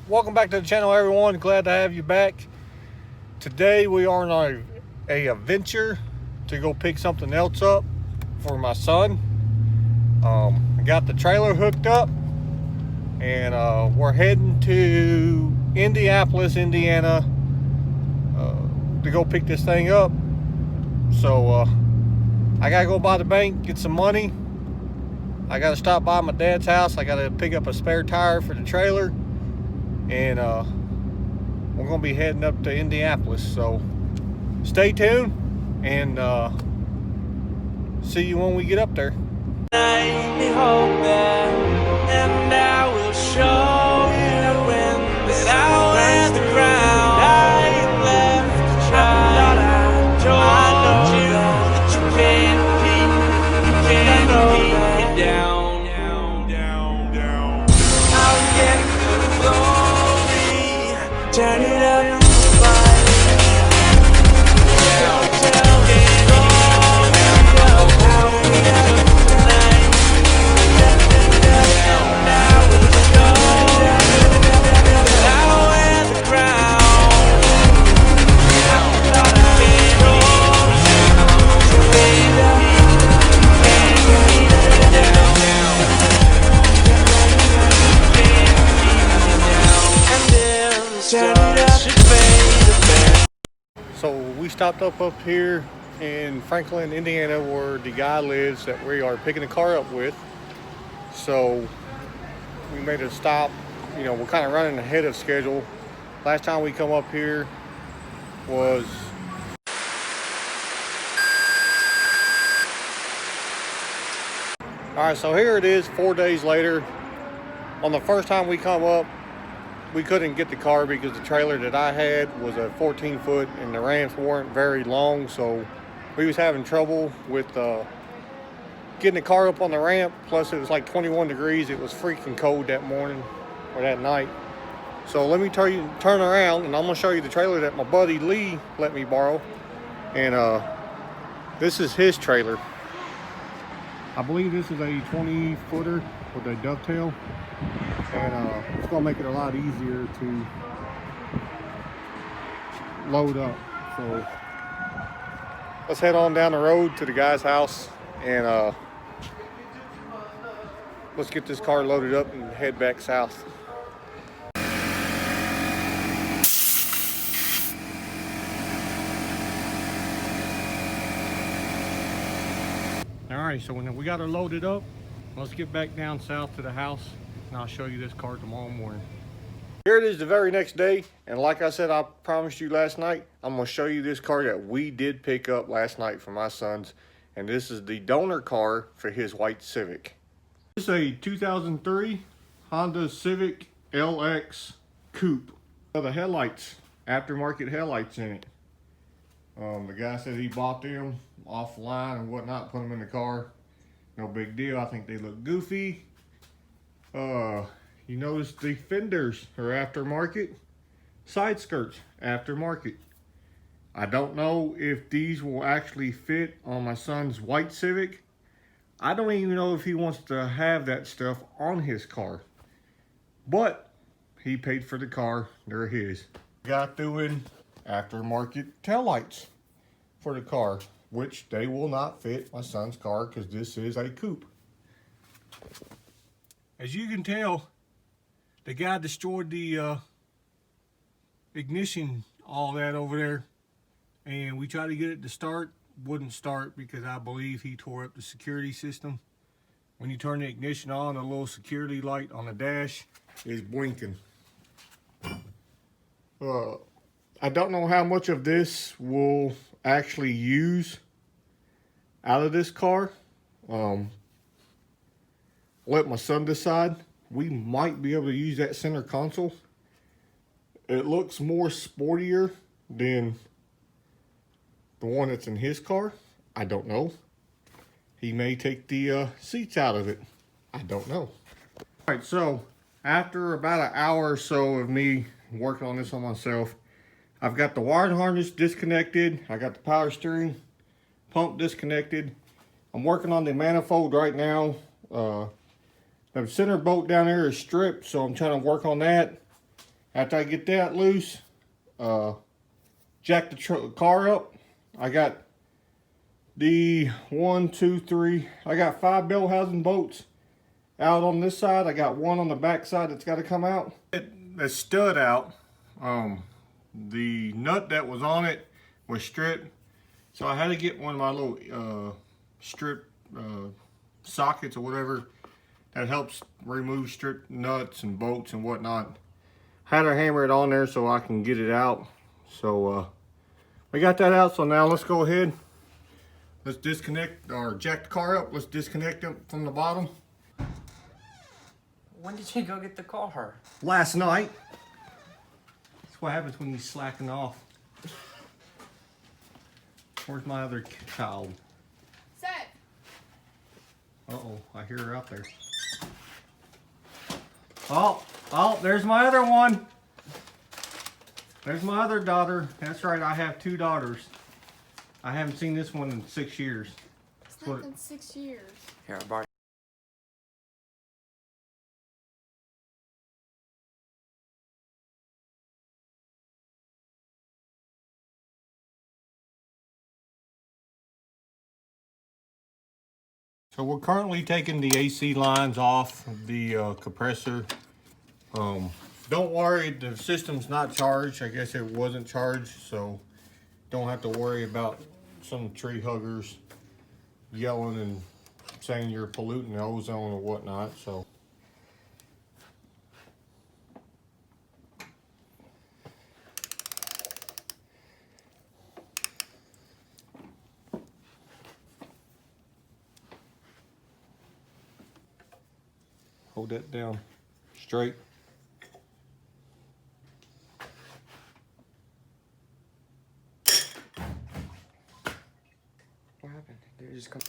Welcome back to the channel, everyone. Glad to have you back. Today we are on a adventure to go pick something else up for my son. I got the trailer hooked up and we're heading to Indianapolis, Indiana to go pick this thing up. So I gotta go by the bank, get some money. I gotta stop by my dad's house. I gotta pick up a spare tire for the trailer, and we're gonna be heading up to Indianapolis. So stay tuned and see you when we get up there. And I will show you when that I wear the crown. I left to try. I told you that you can't keep me down. I'll get the glory. Turn it up. So we stopped up here in Franklin, Indiana, where the guy lives that we are picking the car up with. So we made a stop. You know, we're kind of running ahead of schedule. Last time we come up here was all right. So here it is, 4 days later. On the first time we come up, we couldn't get the car because the trailer that I had was a 14-foot and the ramps weren't very long, so we was having trouble with getting the car up on the ramp. Plus it was like 21 degrees. It was freaking cold that morning or that night. So let me turn around and I'm gonna show you the trailer that my buddy Lee let me borrow. And this is his trailer. I believe this is a 20-footer with a dovetail, and it's gonna make it a lot easier to load up. So let's head on down the road to the guy's house and let's get this car loaded up and head back south. Alright, so when we got her loaded up, let's get back down south to the house and I'll show you this car tomorrow morning. Here it is the very next day, and like I said, I promised you last night, I'm going to show you this car that we did pick up last night for my son's, and this is the donor car for his white Civic. This is a 2003 Honda Civic LX Coupe. The headlights, aftermarket headlights in it. The guy said he bought them offline and whatnot, put them in the car. No big deal. I think they look goofy. You notice the fenders are aftermarket. Side skirts, aftermarket. I don't know if these will actually fit on my son's white Civic. I don't even know if he wants to have that stuff on his car. But he paid for the car. They're his. Got doing aftermarket taillights for the car, which they will not fit my son's car because this is a coupe. As you can tell, the guy destroyed the ignition, all that over there, and we tried to get it to start. Wouldn't start because I believe he tore up the security system. When you turn the ignition on, the little security light on the dash is blinking. I don't know how much of this will actually use out of this car. Let my son decide. We might be able to use that center console. It looks more sportier than the one that's in his car. I don't know. He may take the seats out of it. I don't know. All right, so after about an hour or so of me working on this on myself, I've got the wiring harness disconnected. I got the power steering pump disconnected. I'm working on the manifold right now. The center bolt down there is stripped, so I'm trying to work on that. After I get that loose, jack the car up. I got the 1, 2, 3. I got 5 bell housing bolts out on this side. I got one on the back side that's got to come out. The stud out. The nut that was on it was stripped, so I had to get one of my little strip sockets or whatever that helps remove stripped nuts and bolts and whatnot. Had to hammer it on there so I can get it out. So we got that out. So now let's go ahead. Let's disconnect or jack the car up. Let's disconnect it from the bottom. When did you go get the car? Last night. That's what happens when you slacking off. Where's my other child? Set. Uh-oh, I hear her out there. Oh, there's my other one. There's my other daughter. That's right, I have 2 daughters. I haven't seen this one in 6 years. It's not been 6 years. Here, I borrow. So we're currently taking the AC lines off the compressor. Don't worry, the system's not charged. I guess it wasn't charged, so don't have to worry about some tree huggers yelling and saying you're polluting the ozone or whatnot. So hold that down straight. What happened? Did it just come?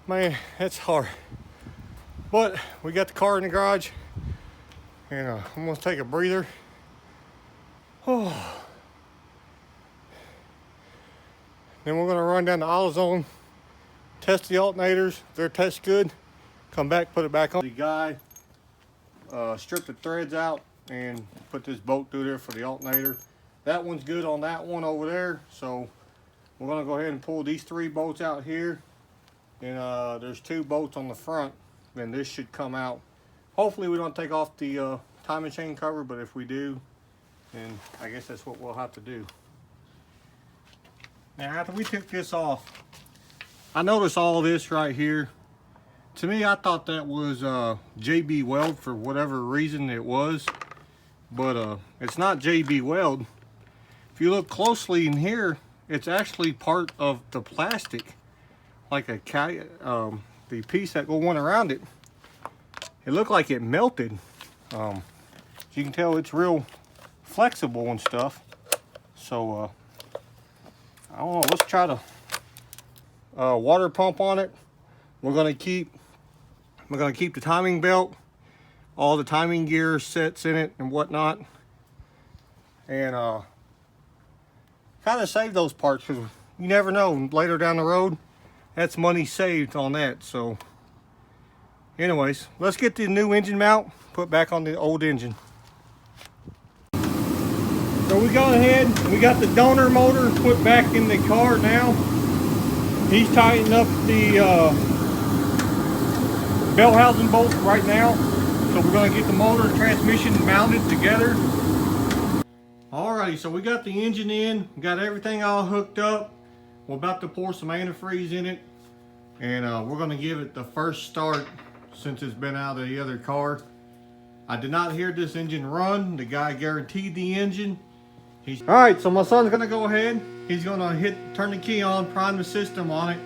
Man, it's hard. But we got the car in the garage, and I'm gonna take a breather. Oh. Then we're gonna run down to AutoZone, test the alternators. If they're test good, come back, put it back on. The guy stripped the threads out and put this bolt through there for the alternator. That one's good on that one over there. So we're gonna go ahead and pull these 3 bolts out here. And there's 2 bolts on the front, then this should come out. Hopefully we don't take off the timing chain cover, but if we do, then I guess that's what we'll have to do. Now after we took this off, I noticed all this right here. To me, I thought that was JB Weld for whatever reason it was, but it's not JB Weld. If you look closely in here, it's actually part of the plastic. Like the piece that went around it. It looked like it melted. You can tell it's real flexible and stuff. So I don't know. Let's try to water pump on it. We're gonna keep the timing belt, all the timing gear sets in it and whatnot. and kind of save those parts, because you never know, later down the road that's money saved on that. So anyways, let's get the new engine mount put back on the old engine. So we gone ahead, we got the donor motor put back in the car now. He's tightening up the belt housing bolts right now. So we're gonna get the motor and transmission mounted together. Alrighty, so we got the engine in, got everything all hooked up. We're about to pour some antifreeze in it, and we're gonna give it the first start since it's been out of the other car. I did not hear this engine run. The guy guaranteed the engine. All right, so my son's gonna go ahead. He's gonna turn the key on, prime the system on it,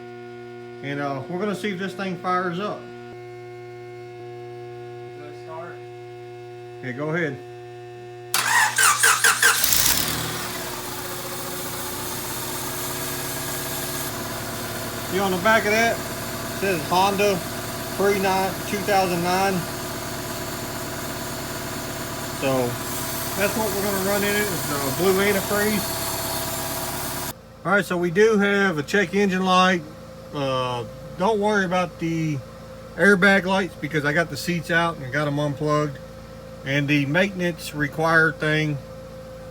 and we're gonna see if this thing fires up. Let's start. Yeah, go ahead. See on the back of that, it says Honda pre-2009. So that's what we're gonna run in it, is the blue antifreeze. All right, so we do have a check engine light. Don't worry about the airbag lights because I got the seats out and got them unplugged. And the maintenance required thing,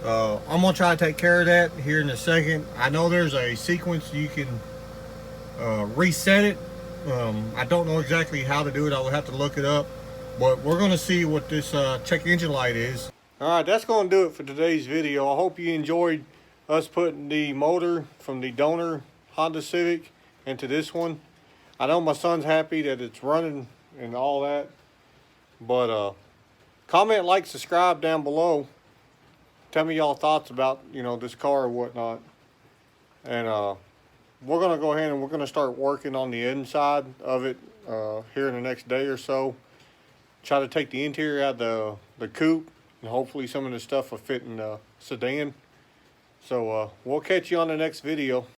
I'm gonna try to take care of that here in a second. I know there's a sequence you can reset it. I don't know exactly how to do it. I would have to look it up, but we're gonna see what this check engine light is. All right, that's gonna do it for today's video. I hope you enjoyed us putting the motor from the donor Honda Civic into this one. I know my son's happy that it's running and all that, but comment, like, subscribe down below. Tell me y'all thoughts about, you know, this car or whatnot. And we're gonna go ahead and we're gonna start working on the inside of it here in the next day or so. Try to take the interior out of the coupe, and hopefully some of the stuff will fit in the sedan. So we'll catch you on the next video.